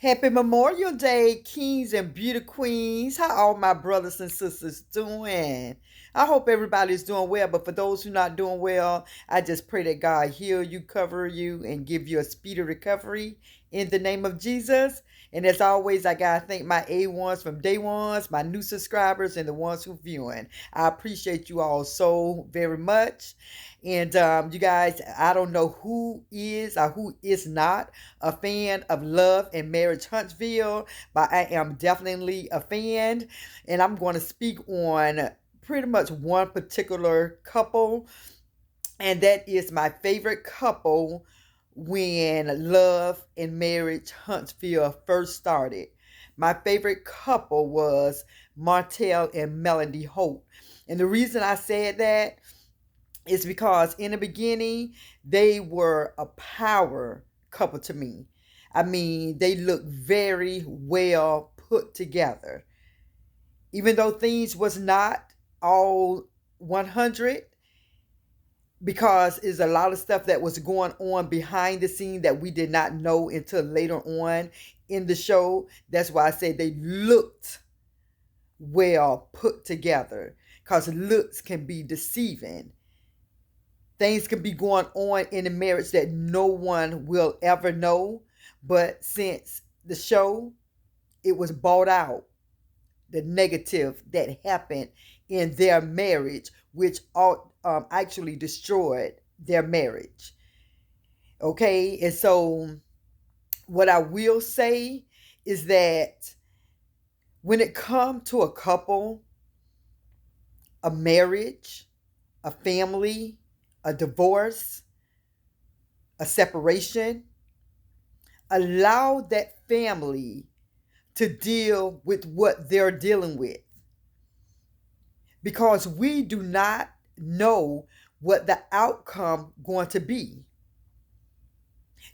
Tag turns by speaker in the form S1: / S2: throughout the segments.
S1: Happy Memorial Day, kings and beauty queens. How all my brothers and sisters doing? I hope everybody's doing well, but for those who not doing well, I just pray that God heal you, cover you, and give you a speedy recovery in the name of Jesus. And as always, I gotta thank my A1s from day ones, my new subscribers, and the ones who viewing. I appreciate you all so very much. And you guys, I don't know who is or who is not a fan of Love and Marriage Huntsville, but I am definitely a fan. And I'm going to speak on pretty much one particular couple, and that is my favorite couple when Love and Marriage Huntsville first started. My favorite couple was Martell and Melody Holt. And the reason I said that is because in the beginning, they were a power couple to me. I mean, they looked very well put together. Even though things was not all 100, because is a lot of stuff that was going on behind the scene that we did not know until later on in the show. That's why I say they looked well put together, because looks can be deceiving. Things can be going on in a marriage that no one will ever know. But since the show, it was bought out, the negative that happened in their marriage, which actually destroyed their marriage. Okay, and so what I will say is that when it comes to a couple, a marriage, a family, a divorce, a separation, allow that family to deal with what they're dealing with, because we do not know what the outcome going to be.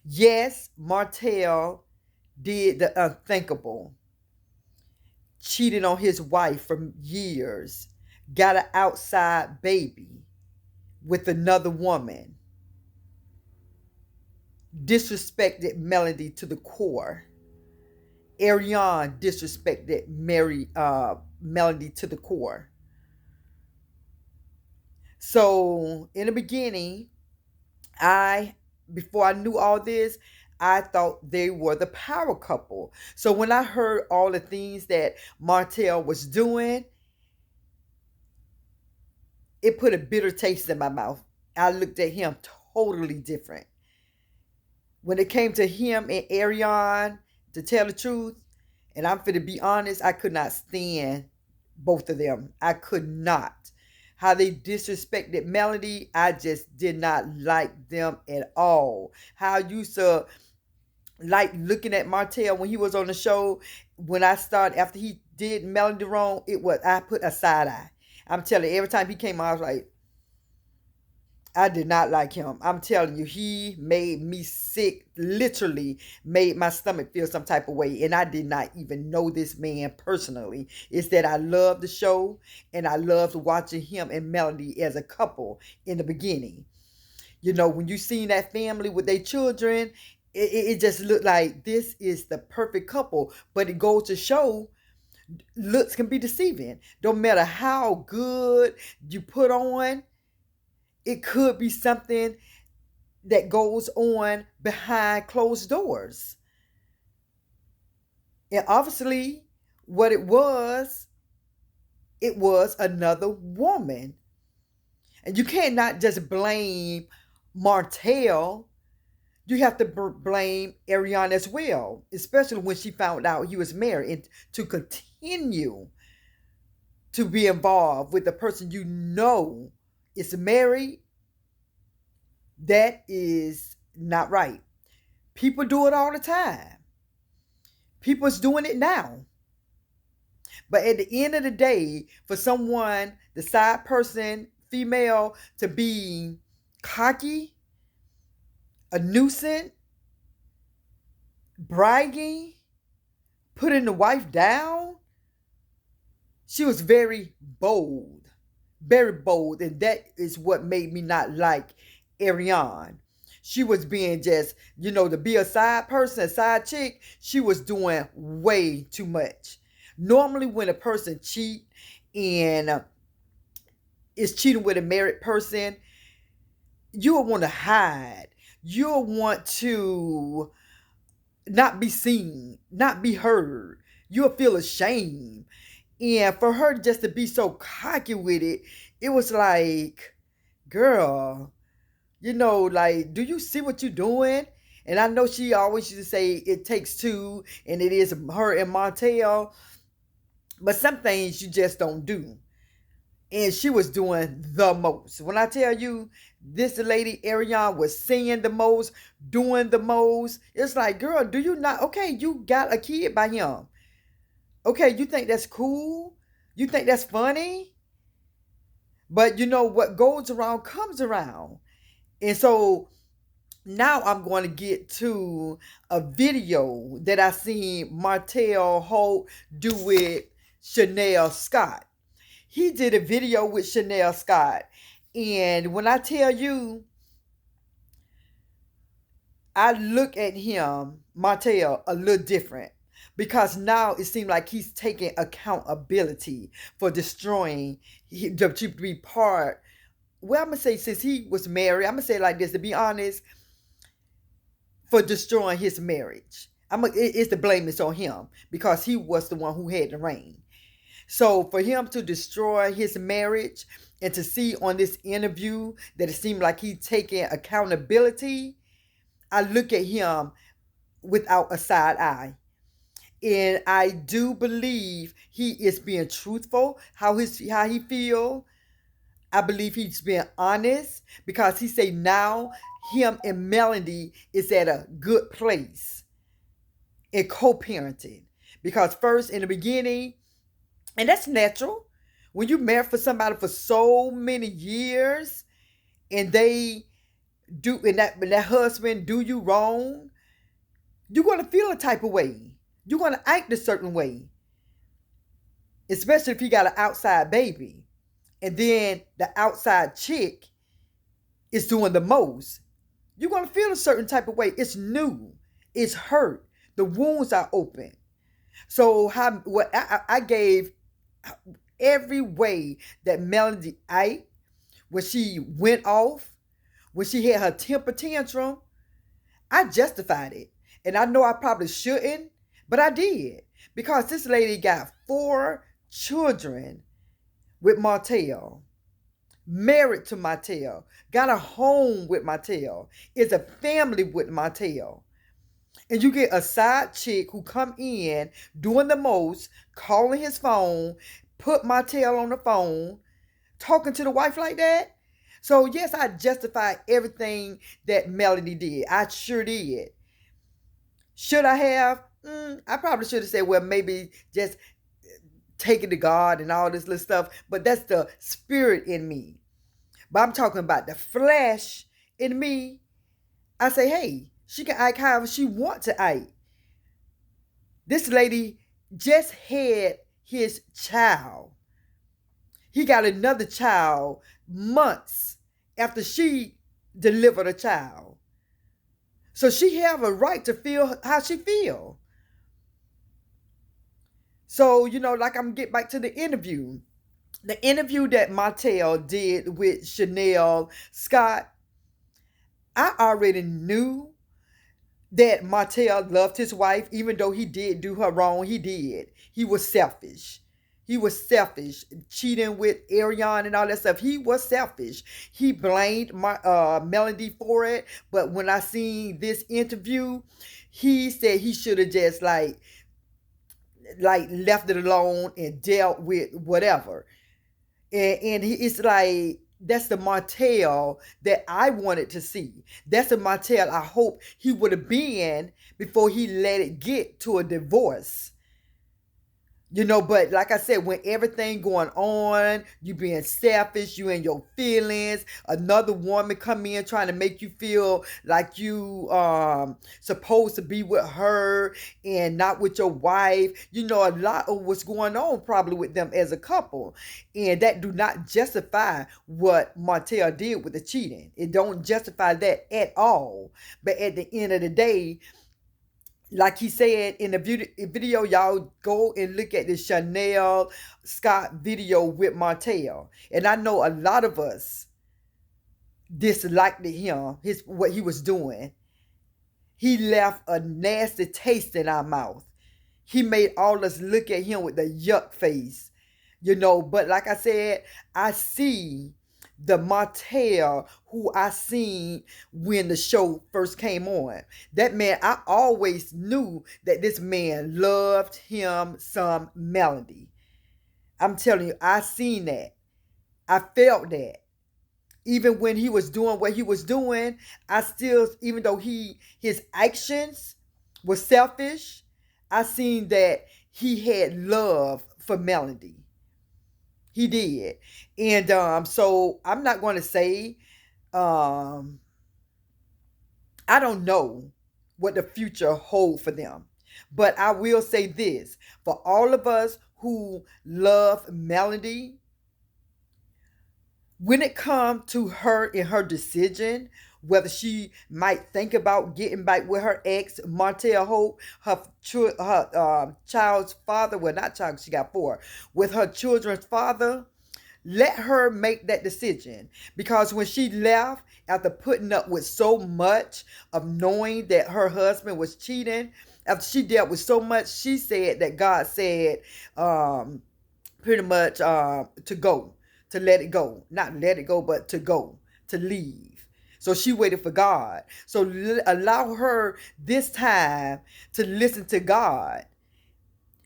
S1: Yes, Martell did the unthinkable, cheated on his wife for years, got an outside baby with another woman, disrespected Melody to the core. Ariane disrespected Melody to the core. So in the beginning, I before I knew all this, I thought they were the power couple. So when I heard all the things that Martell was doing, it put a bitter taste in my mouth. I looked at him totally different. When it came to him and Ariane, to tell the truth, and I'm finna be honest, I could not stand both of them. I could not. How they disrespected Melody, I just did not like them at all. How I used to like looking at Martell when he was on the show. When I started, after he did Melody wrong, it was, I put a side eye. I'm telling you, every time he came on, I was like, I did not like him. I'm telling you, he made me sick, literally made my stomach feel some type of way. And I did not even know this man personally. It's that I loved the show and I loved watching him and Melody as a couple in the beginning. You know, when you seen that family with their children, it just looked like this is the perfect couple. But it goes to show looks can be deceiving. Don't matter how good you put on, it could be something that goes on behind closed doors. And obviously, what it was another woman. And you cannot just blame Martell. You have to blame Ariane as well, especially when she found out he was married, and to continue to be involved with the person you know is married. That is not right. People do it all the time. People's doing it now. But at the end of the day, for someone, the side person, female, to be cocky, a nuisance, bragging, putting the wife down, she was very bold, and that is what made me not like Ariane. She was being just, to be a side person, a side chick, she was doing way too much. Normally, when a person cheat and is cheating with a married person, you'll want to hide. You'll want to not be seen, not be heard. You'll feel ashamed. And for her just to be so cocky with it, it was like, girl, like, do you see what you're doing? And I know she always used to say it takes two, and it is her and Montel, but some things you just don't do. And she was doing the most. When I tell you this lady Ariane was saying the most, doing the most, it's like, girl, do you not? Okay, you got a kid by him. Okay, you think that's cool? You think that's funny? But what goes around comes around. And so now I'm going to get to a video that I seen Martell Holt do with Chanel Scott. He did a video with Chanel Scott. And when I tell you, I look at him, Martell, a little different. Because now it seems like he's taking accountability for destroying, to be part. Well, I'm going to say, since he was married, I'm going to say it like this, to be honest, for destroying his marriage. It's the blame is on him because he was the one who had the reign. So for him to destroy his marriage and to see on this interview that it seemed like he's taking accountability, I look at him without a side eye. And I do believe he is being truthful, how he feel. I believe he's being honest because he say now him and Melody is at a good place in co-parenting. Because first in the beginning, and that's natural, when you married for somebody for so many years and they do, and that husband do you wrong, you're going to feel a type of way. You're going to act a certain way. Especially if you got an outside baby. And then the outside chick is doing the most. You're going to feel a certain type of way. It's new. It's hurt. The wounds are open. So I gave every way that Melody acted when she went off, when she had her temper tantrum. I justified it. And I know I probably shouldn't, but I did. Because this lady got 4 children with Martell, married to Martell, got a home with Martell, is a family with Martell. And you get a side chick who come in doing the most, calling his phone, put Martell on the phone, talking to the wife like that. So yes, I justified everything that Melody did. I sure did. Should I have? I probably should have said, well, maybe just take it to God and all this little stuff. But that's the spirit in me. But I'm talking about the flesh in me. I say, hey, she can act however she wants to act. This lady just had his child. He got another child months after she delivered a child. So she have a right to feel how she feel. So, like I'm get back to the interview. The interview that Martell did with Chanel Scott, I already knew that Martell loved his wife, even though he did do her wrong. He did. He was selfish. He was selfish, cheating with Ariane and all that stuff. He was selfish. He blamed Melody for it. But when I seen this interview, he said he should have just like left it alone and dealt with whatever. And it's like, that's the Martell that I wanted to see. That's the Martell I hope he would have been before he let it get to a divorce. But like I said, when everything going on, you being selfish, you in your feelings, another woman come in trying to make you feel like you supposed to be with her and not with your wife. A lot of what's going on probably with them as a couple. And that do not justify what Martell did with the cheating. It don't justify that at all. But at the end of the day, like he said in the video, y'all go and look at the Chanel Scott video with Martell. And I know a lot of us disliked him, what he was doing. He left a nasty taste in our mouth. He made all us look at him with the yuck face. But like I said, I see the Martell who I seen when the show first came on. That man, I always knew that this man loved him some Melody. I'm telling you, I seen that. I felt that. Even when he was doing what he was doing, I still, even though his actions were selfish, I seen that he had love for Melody. He did. And so I'm not going to say, um, I don't know what the future hold for them. But I will say this, for all of us who love Melody, when it comes to her and her decision, whether she might think about getting back with her ex, Martell Hope, her child's father, well, not child, she got four, with her children's father, let her make that decision. Because when she left, after putting up with so much of knowing that her husband was cheating, after she dealt with so much, she said that God said, pretty much, to go, to let it go. Not let it go, but to go, to leave. So she waited for God. So allow her this time to listen to God.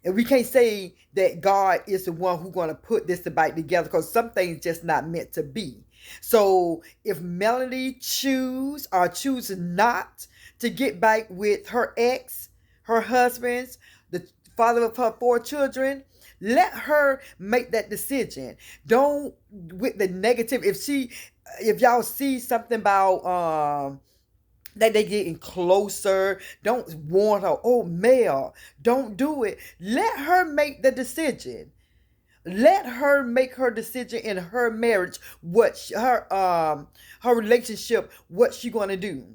S1: And we can't say that God is the one who's going to put this back together, because some things just not meant to be. So if Melody chooses not to get back with her ex, her husband's, the father of her four children, let her make that decision. Don't with the negative. If y'all see something about that they getting closer, don't warn her, oh Mel, don't do it. Let her make the decision. Let her make her decision in her marriage, her relationship, what she gonna do.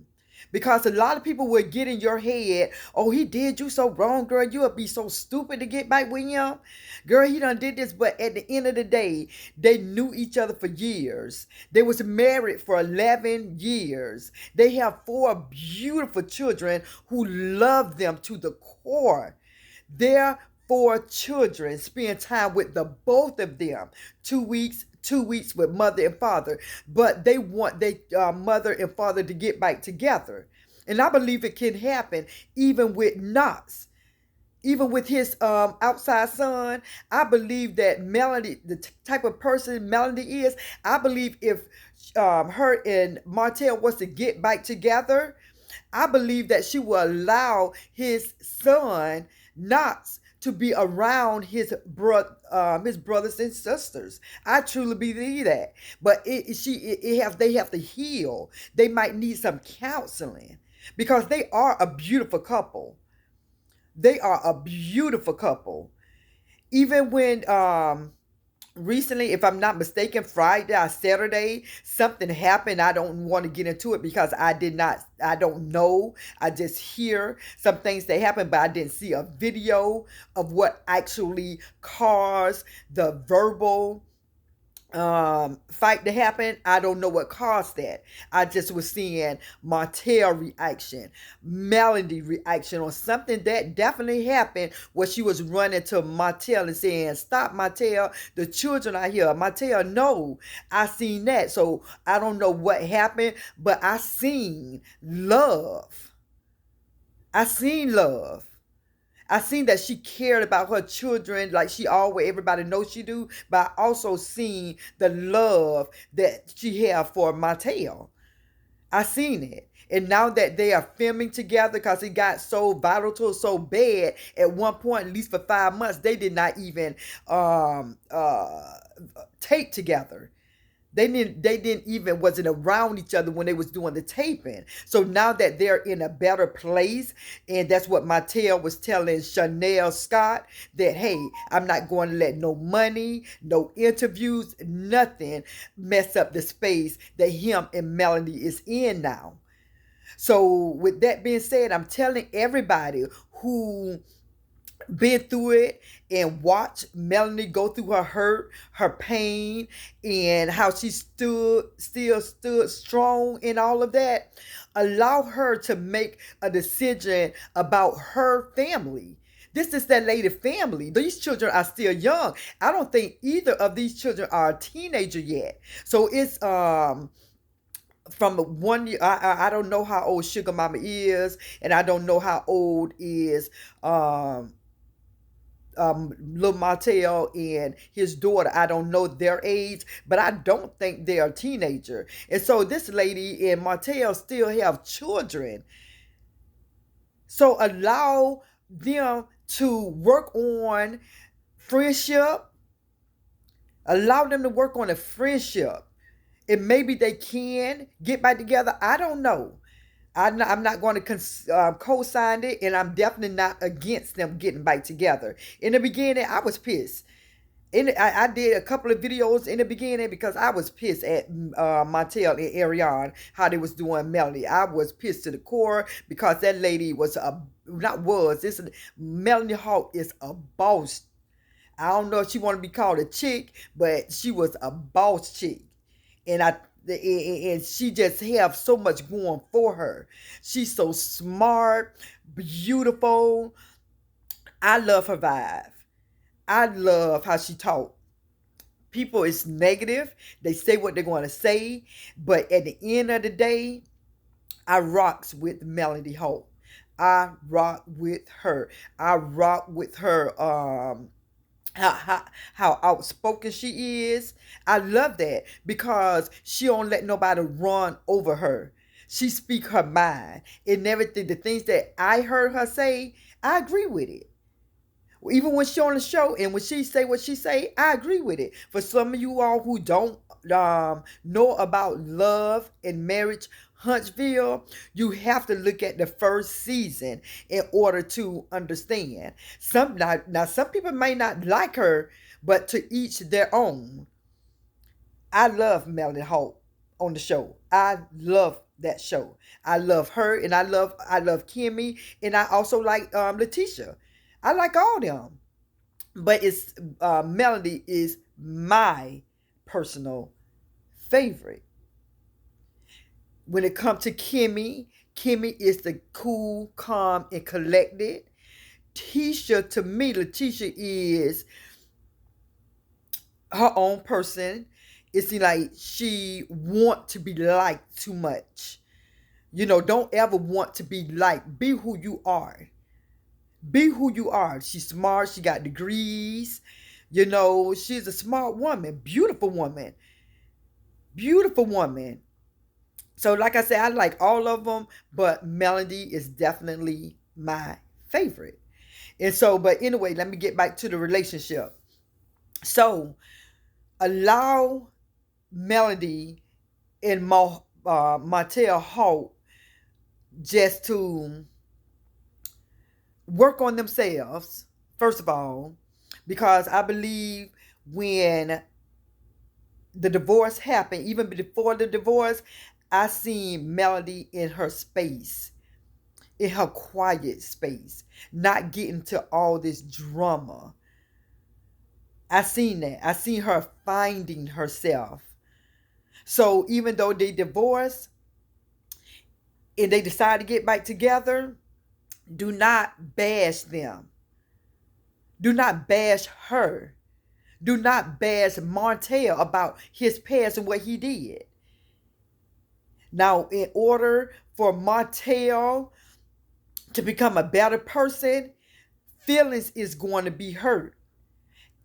S1: Because a lot of people will get in your head, oh, he did you so wrong, girl. You would be so stupid to get back with him. Girl, he done did this. But at the end of the day, they knew each other for years. They was married for 11 years. They have four beautiful children who love them to the core. Their four children spend time with the both of them. 2 weeks with mother and father, but they want their mother and father to get back together. And I believe it can happen even with Knox, even with his outside son. I believe that Melody, the type of person Melody is, I believe if her and Martell was to get back together, I believe that she will allow his son Knox to be around his brothers and sisters. I truly believe that. But they have to heal. They might need some counseling, because they are a beautiful couple. They are a beautiful couple. Even when recently, if I'm not mistaken, Friday or Saturday, something happened. I don't want to get into it because I don't know. I just hear some things that happen, but I didn't see a video of what actually caused the verbal fight to happen. I don't know what caused that. I just was seeing Martell reaction, Melody reaction on something that definitely happened, where she was running to Martell and saying, stop, Martell, the children are here. Martell, no. I seen that. So I don't know what happened, but I seen love. I seen love. I seen that she cared about her children like she always, everybody knows she do, but I also seen the love that she had for Martell. I seen it. And now that they are filming together, because it got so vital to it so bad, at one point, at least for 5 months, they did not even um, uh, tape together. They didn't even wasn't around each other when they was doing the taping. So now that they're in a better place, and that's what Mattel was telling Chanel Scott, that hey, I'm not going to let no money, no interviews, nothing mess up the space that him and Melanie is in now. So with that being said, I'm telling everybody who been through it and watch Melanie go through her hurt, her pain, and how she still stood strong in all of that. Allow her to make a decision about her family. This is that lady family. These children are still young. I don't think either of these children are a teenager yet. So it's from 1 year. I don't know how old Sugar Mama is, and I don't know how old is Lil Martell and his daughter. I don't know their age, but I don't think they're a teenager. And so this lady and Martell still have children. So allow them to work on friendship. Allow them to work on a friendship. And maybe they can get back together. I don't know. I'm not going to co-sign it, and I'm definitely not against them getting back together. In the beginning, I was pissed. I did a couple of videos in the beginning because I was pissed at Montel and Ariane, how they was doing Melanie. I was pissed to the core because that lady was this Melanie Hawk is a boss. I don't know if she want to be called a chick, but she was a boss chick. And she just have so much going for her. She's so smart, beautiful. I love her vibe. I love how she talk. People is negative. They say what they're going to say, but at the end of the day, I rocks with Melody Hope. I rock with her. I rock with her. How outspoken she is. I love that because she don't let nobody run over her. She speak her mind and everything. The things that I heard her say, I agree with it. Even when she on the show and when she say what she say, I agree with it. For some of you all who don't know about Love and Marriage Huntsville, you have to look at the first season in order to understand. Some people may not like her, but to each their own. I love Melanie Holt on the show. I love that show. I love her, and I love Kimmy, and I also like Letitia. I like all them, but it's Melody is my personal favorite. When it comes to Kimmy, Kimmy is the cool, calm, and collected. Tisha, to me, Letitia is her own person. It seems like she want to be liked too much. Don't ever want to be liked. Be who you are. Be who you are. She's smart. She got degrees. She's a smart woman. Beautiful woman. Beautiful woman. So, like I said, I like all of them, but Melody is definitely my favorite. And so, but anyway, let me get back to the relationship. So, allow Melody and Martell Holt just to work on themselves, first of all, because I believe when the divorce happened, even before the divorce, I seen Melody in her space, in her quiet space, not getting to all this drama. I seen that. I seen her finding herself. So even though they divorced and they decide to get back together, do not bash them. Do not bash her. Do not bash Martell about his past and what he did. Now, in order for Martell to become a better person, feelings is going to be hurt.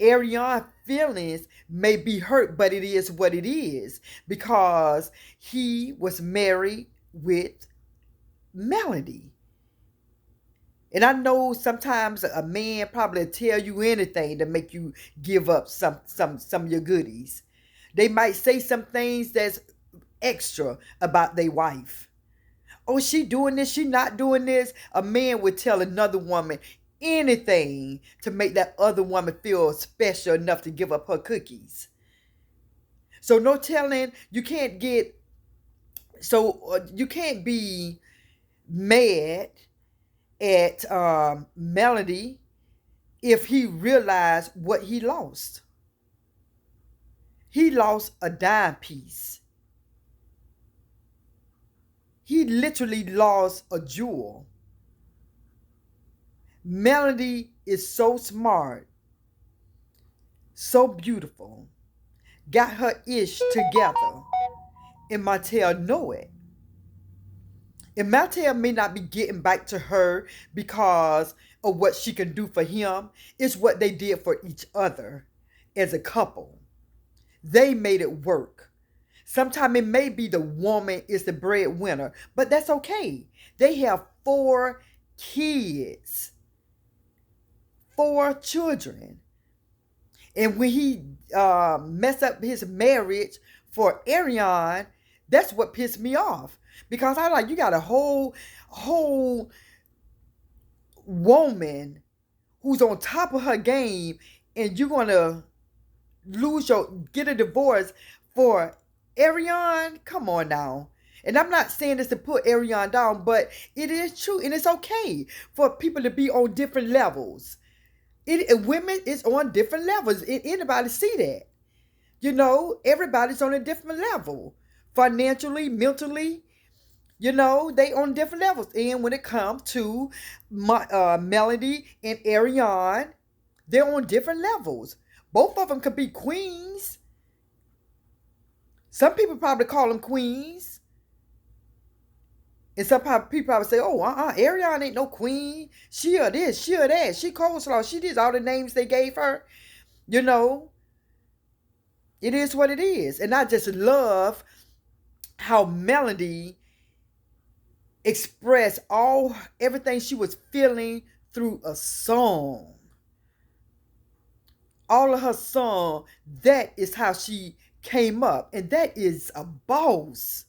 S1: Ariana's feelings may be hurt, but it is what it is because he was married with Melody. And I know sometimes a man probably tell you anything to make you give up some of your goodies. They might say some things that's extra about their wife. Oh, she doing this, she not doing this. A man would tell another woman anything to make that other woman feel special enough to give up her cookies. So no telling, you can't get you can't be mad at Melody if he realized what he lost. He lost a dime piece. He literally lost a jewel. Melody is so smart, so beautiful, got her ish together, and Martell know it. And Martell may not be getting back to her because of what she can do for him. It's what they did for each other as a couple. They made it work. Sometimes it may be the woman is the breadwinner, but that's okay. They have 4 kids, 4 children. And when he messed up his marriage for Ariane, that's what pissed me off. Because I like, you got a whole woman who's on top of her game, and you're gonna get a divorce for Ariane. Come on now. And I'm not saying this to put Ariane down, but it is true, and it's okay for people to be on different levels. Women is on different levels. Anybody see that? Everybody's on a different level, financially, mentally. They on different levels. And when it comes to Melody and Ariane, they're on different levels. Both of them could be queens. Some people probably call them queens. And some people probably say, oh, Ariane ain't no queen. She a this, she a that. She coleslaw. She did all the names they gave her. It is what it is. And I just love how Melody expressed everything she was feeling through a song. All of her song, that is how she came up. And that is a boss.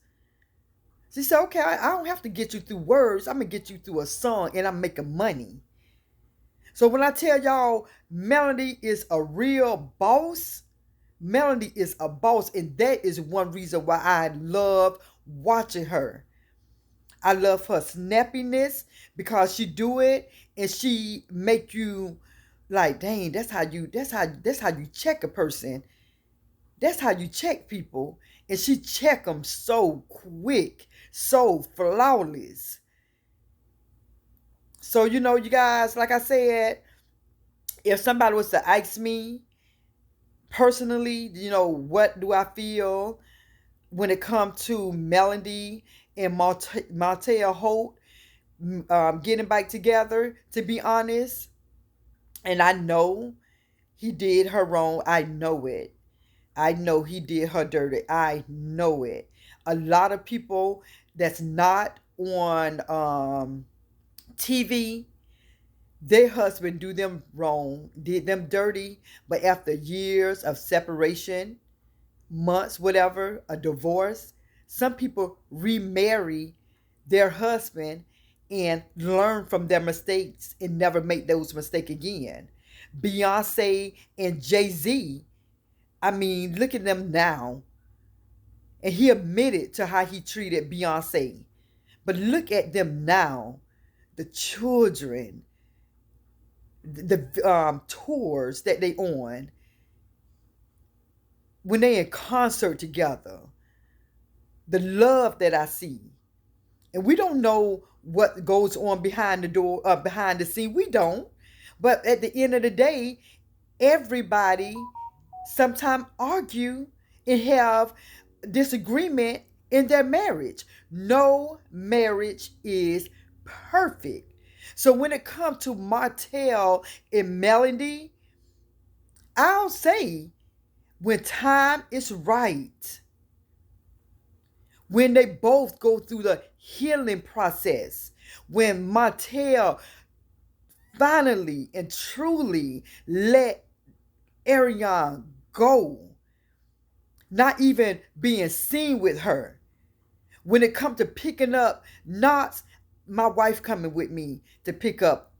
S1: She said, okay, I don't have to get you through words. I'm going to get you through a song, and I'm making money. So when I tell y'all Melody is a real boss, Melody is a boss. And that is one reason why I love watching her. I love her snappiness because she do it and she make you like, dang, that's how you check a person. That's how you check people. And she check them so quick, so flawless. So, you guys, like I said, if somebody was to ask me personally, what do I feel when it comes to Melody and Martell Holt getting back together, to be honest, and I know he did her wrong. I know it. I know he did her dirty. I know it. A lot of people that's not on TV, their husband do them wrong, did them dirty, but after years of separation, months, whatever, a divorce, some people remarry their husband and learn from their mistakes and never make those mistakes again. Beyonce and Jay-Z, I mean, look at them now. And he admitted to how he treated Beyonce. But look at them now. The children, the tours that they on, when they in concert together, the love that I see. And we don't know what goes on behind the door, behind the scene. We don't. But at the end of the day, everybody sometimes argue and have disagreement in their marriage. No marriage is perfect. So when it comes to Martell and Melody, I'll say when time is right, when they both go through the healing process, when Montel finally and truly let Ariane go, not even being seen with her. When it comes to picking up Knots, my wife coming with me to pick up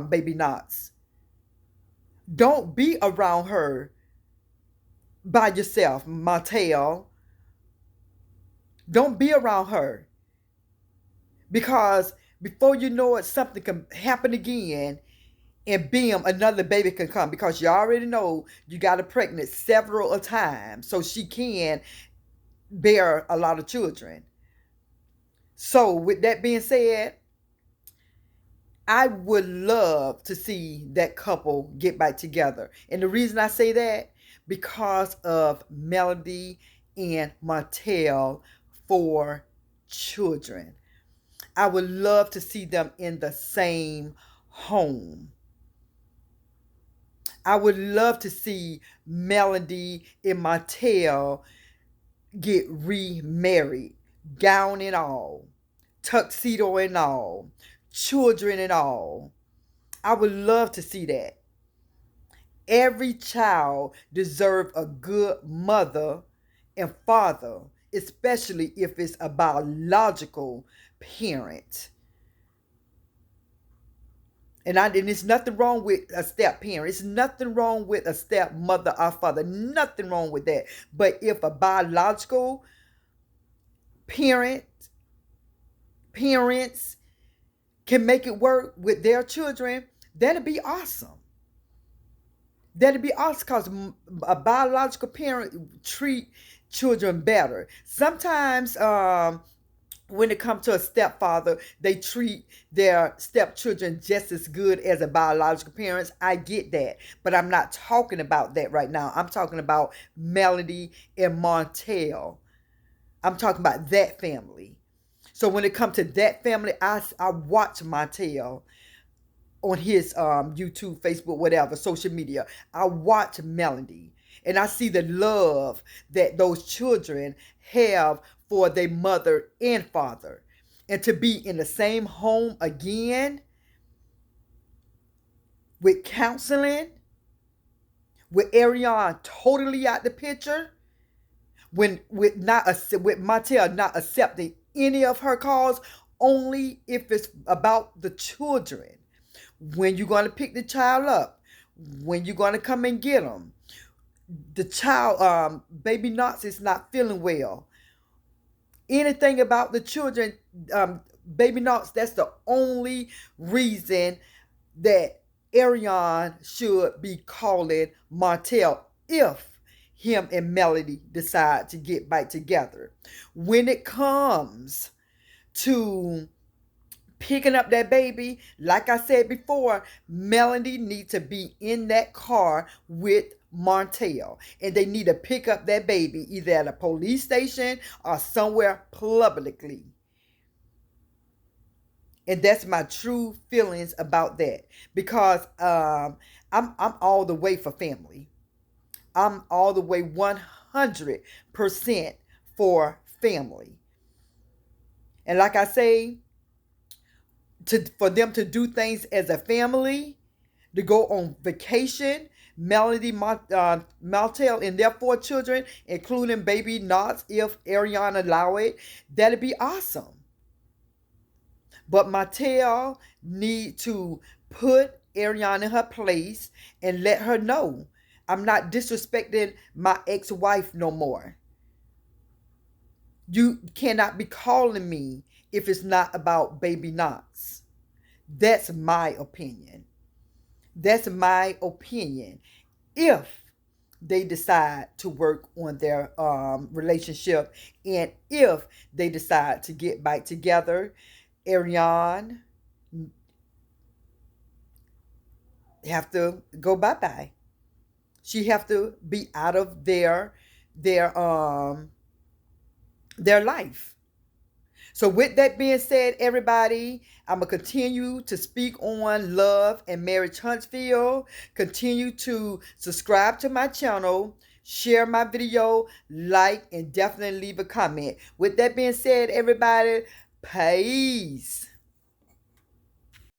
S1: baby Knots. Don't be around her by yourself, Montel. Don't be around her, because before you know it, something can happen again, and bam, another baby can come, because you already know you got her pregnant several times, so she can bear a lot of children. So with that being said, I would love to see that couple get back together. And the reason I say that, because of Melody and Montel for children. I would love to see them in the same home. I would love to see Melody and Montel get remarried, gown and all, tuxedo and all, children and all. I would love to see that. Every child deserves a good mother and father, especially if it's a biological parent. And it's nothing wrong with a step parent. It's nothing wrong with a stepmother or father. Nothing wrong with that. But if a biological parent, parents can make it work with their children, that'd be awesome. That'd be awesome, because a biological parent treat children better. Sometimes when it comes to a stepfather, they treat their stepchildren just as good as a biological parents. I get that, but I'm not talking about that right now. I'm talking about Melody and Montel. I'm talking about that family. So when it comes to that family, I watch Montel on his YouTube, Facebook, whatever, social media. I watch Melody, and I see the love that those children have for their mother and father. And to be in the same home again with counseling, with Ariane totally out the picture, with Montel not accepting any of her calls, only if it's about the children. When you're going to pick the child up, when you're going to come and get them. The child, baby Knots is not feeling well. Anything about the children, baby Knots, that's the only reason that Ariane should be calling Montel, if him and Melody decide to get back together. When it comes to picking up that baby, like I said before, Melody needs to be in that car with Montel, and they need to pick up that baby either at a police station or somewhere publicly. And that's my true feelings about that, because I'm all the way for family. I'm all the way 100% for family. And like I say, for them to do things as a family, to go on vacation, Melody, Montel, and their 4 children, including baby Knots, if Ariana allow it, that'd be awesome. But Montel need to put Ariana in her place and let her know, I'm not disrespecting my ex-wife no more. You cannot be calling me if it's not about baby Knots. That's my opinion. That's my opinion. If they decide to work on their relationship, and if they decide to get back together, Ariane have to go bye-bye. She have to be out of their life. So with that being said, everybody, I'm going to continue to speak on love and marriage Huntsville. Continue to subscribe to my channel. share my video, like, and definitely leave a comment. With that being said, everybody, peace.